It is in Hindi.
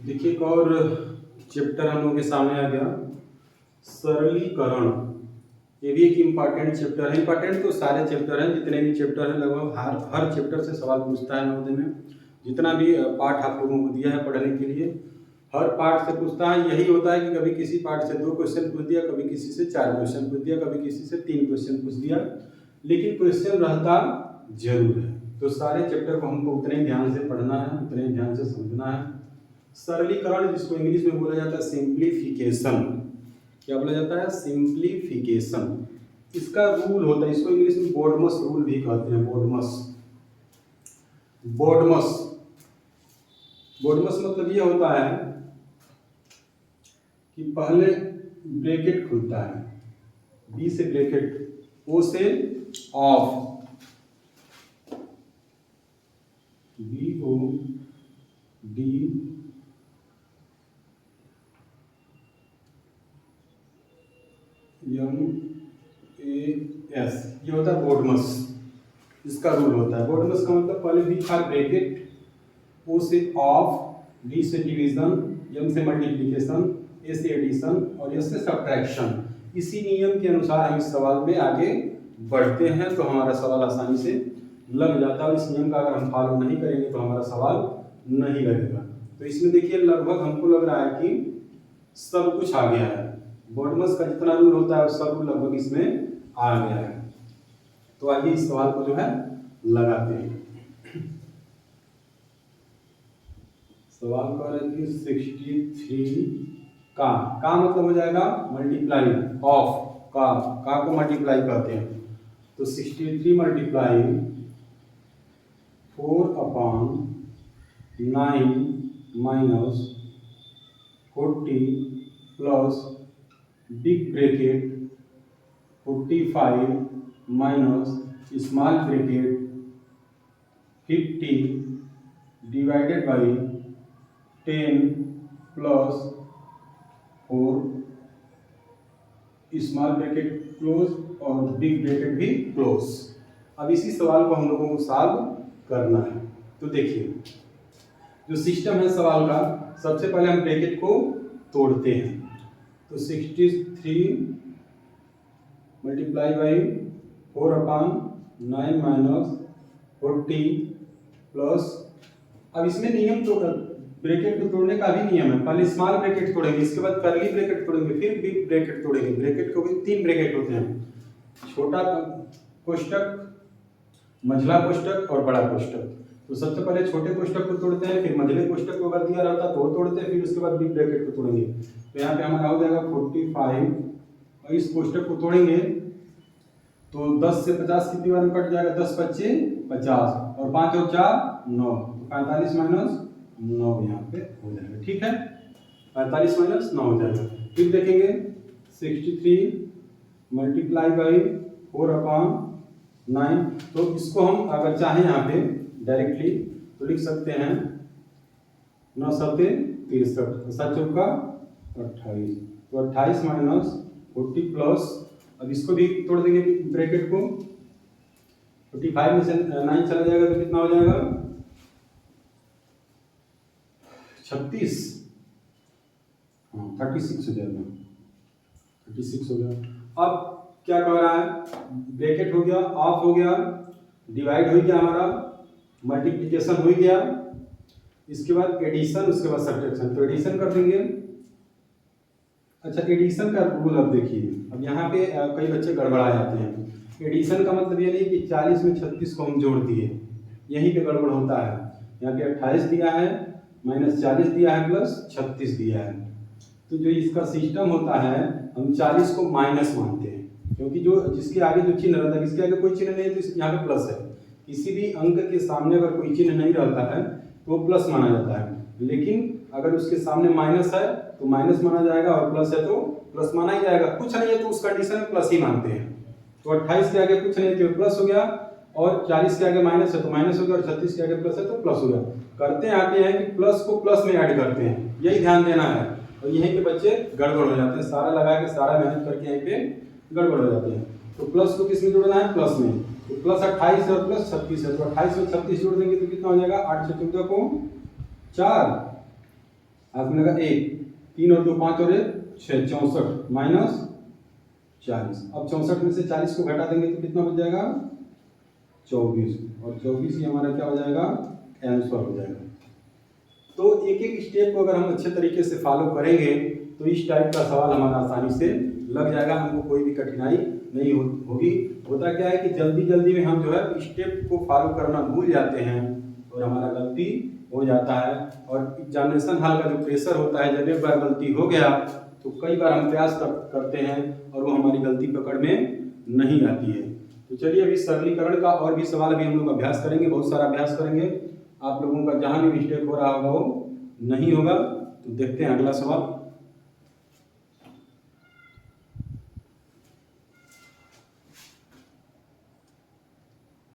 देखिए एक और चैप्टर हम लोग के सामने आ गया, सरलीकरण। ये भी एक इम्पॉर्टेंट चैप्टर है। इम्पॉर्टेंट तो सारे चैप्टर हैं, जितने भी चैप्टर हैं लगभग हर चैप्टर से सवाल पूछता है नवोदय में। जितना भी पाठ आप लोगों को दिया है पढ़ने के लिए, हर पाठ से पूछता है। यही होता है कि कभी किसी पाठ से 2 क्वेश्चन पूछ दिया, कभी किसी से 4 क्वेश्चन पूछ दिया, कभी किसी से 3 क्वेश्चन पूछ दिया, लेकिन क्वेश्चन रहता जरूर है। तो सारे चैप्टर को हमको उतने ही ध्यान से पढ़ना है, उतने ही ध्यान से समझना है। सरलीकरण, जिसको इंग्लिश में बोला जाता है सिंप्लीफिकेशन। क्या बोला जाता है? सिंप्लीफिकेशन। इसका रूल होता है, इसको इंग्लिश में बोडमस रूल भी कहते हैं। बोडमस मतलब ये होता है कि पहले ब्रैकेट खुलता है, बी से ब्रैकेट, ओ से of, B O D M A S, ये होता है बोडमस। इसका रूल होता है बोडमस का मतलब पहले बी था ब्रैकेट, ओ से ऑफ, डी से डिवीजन, एम से मल्टीप्लिकेशन, ए से एडिशन और एस से सब्ट्रैक्शन। इसी नियम के अनुसार हम इस सवाल में आगे बढ़ते हैं तो हमारा सवाल आसानी से लग जाता है। और इस नियम का अगर हम फॉलो नहीं करेंगे तो हमारा सवाल नहीं लगेगा। तो इसमें देखिए लगभग हमको लग रहा है कि सब कुछ आ गया है। बोडमस का जितना रूल होता है सब रूल लगभग इसमें आ गया है। तो आइए इस सवाल को जो है लगाते हैं। सवाल कह रहे हैं कि 63 का मतलब हो जाएगा मल्टीप्लाई ऑफ का को मल्टीप्लाई कहते हैं। तो 63 multiply 4/9 minus 40 plus big bracket 45 minus small bracket 50 divided by 10 plus 4 small bracket close और बिग ब्रैकेट भी क्लोज। अब इसी सवाल को हम लोगों को सॉल्व करना है। तो देखिए जो सिस्टम है सवाल का, सबसे पहले हम ब्रैकेट को तोड़ते हैं। तो 63 मल्टीप्लाई बाई 4/9 माइनस 40 प्लस, अब इसमें नियम तो ब्रैकेट को तोड़ने का भी नियम है। पहले स्मॉल ब्रैकेट तोड़ेंगे, इसके बाद कर्ली ब्रैकेट तोड़ेंगे, फिर बिग ब्रैकेट तोड़ेंगे। ब्रैकेट को भी 3 ब्रैकेट होते हैं, छोटा कोष्टक, मझला कोष्टक और बड़ा कोष्टक। तो सबसे पहले छोटे कोष्टक को तोड़ते हैं, फिर मझले कोष्टक को अगर दिया रहता तो वो तोड़ते हैं, फिर उसके बाद बिग ब्रैकेट को तोड़ेंगे। तो यहाँ पे हमारा हो जाएगा 45 और इस कोष्टक को तोड़ेंगे तो 10 से 50 कितनी बार में कट जाएगा? 10 25 50 और 5 और 4 9, तो 45 माइनस 9 यहाँ पे हो जाएगा। ठीक है, 45 माइनस 9 हो जाएगा। फिर देखेंगे 63 मल्टीप्लाई बाई 4/9, तो इसको हम अगर चाहें यहाँ पे डायरेक्टली तो लिख सकते हैं 9 सत्ते 63, 7 चौका 28, तो 28 माइनस 40 प्लस, अब इसको भी तोड़ देंगे ब्रैकेट को। 45 में से 9 चला जाएगा तो कितना हो जाएगा? 36, 36 हो जाएगा। 36 हो गया। अब क्या कह रहा है? ब्रैकेट हो गया, ऑफ हो गया, डिवाइड हो गया, हमारा मल्टीप्लिकेशन हो गया, इसके बाद एडिशन, उसके बाद सब्ट्रैक्शन। तो एडिशन कर देंगे। अच्छा, एडिशन का रूल अब देखिए, अब यहाँ पे कई बच्चे गड़बड़ा जाते हैं। एडिशन का मतलब ये नहीं कि 40 में 36 को हम जोड़ दिए, यहीं पे गड़बड़ होता है। यहाँ पे 28 दिया है, माइनस 40 दिया है, प्लस 36 दिया है। तो जो इसका सिस्टम होता है, हम 40 को माइनस मानते हैं, क्योंकि जो जिसके आगे जो चिन्ह रहता है, इसके आगे कोई चिन्ह नहीं है तो यहाँ पे प्लस है। किसी भी अंक के सामने अगर कोई चिन्ह नहीं रहता है तो वो प्लस माना जाता है, लेकिन अगर उसके सामने माइनस है तो माइनस माना जाएगा और प्लस है तो प्लस माना ही जाएगा। कुछ नहीं है तो उस कंडीशन में प्लस ही मानते हैं। तो 28 के आगे कुछ नहीं तो प्लस हो गया, और 40 के आगे माइनस है तो माइनस हो गया, और 36 के आगे प्लस है तो प्लस हो गया। करते आते हैं कि प्लस को प्लस में ऐड करते हैं, यही ध्यान देना है। और यहीं पे बच्चे गड़बड़ हो जाते हैं, सारा लगा के सारा मेहनत करके यहीं पे गड़बड़ हो जाते हैं। तो प्लस को किस में जोड़ना है? प्लस में। तो प्लस 28 और प्लस 36 है, तो 28 में 36 जोड़ देंगे तो कितना हो जाएगा? 8 से 14 को 4, हाथ में लगा 1, 3 और 2 5 और 1 6, 64 माइनस 40। अब 64 में से 40 को घटा देंगे तो कितना बच जाएगा 24, और 24 ही हमारा क्या हो जाएगा आंसर हो जाएगा। तो एक एक स्टेप को अगर हम अच्छे तरीके से फॉलो करेंगे तो इस टाइप का सवाल हमारा आसानी से लग जाएगा, हमको कोई भी कठिनाई नहीं होगी। होता क्या है कि जल्दी जल्दी में हम जो है स्टेप को फॉलो करना भूल जाते हैं और हमारा गलती हो जाता है। और एग्जामिनेशन हॉल का जो प्रेशर होता है, जब एक बार गलती हो गया तो कई बार हम प्रयास करते हैं और वो हमारी गलती पकड़ में नहीं आती है। तो चलिए अभी सरलीकरण का और भी सवाल अभी हम लोग अभ्यास करेंगे, बहुत सारा अभ्यास करेंगे। आप लोगों का जहाँ भी मिस्टेक हो रहा होगा वो नहीं होगा। तो देखते हैं अगला सवाल।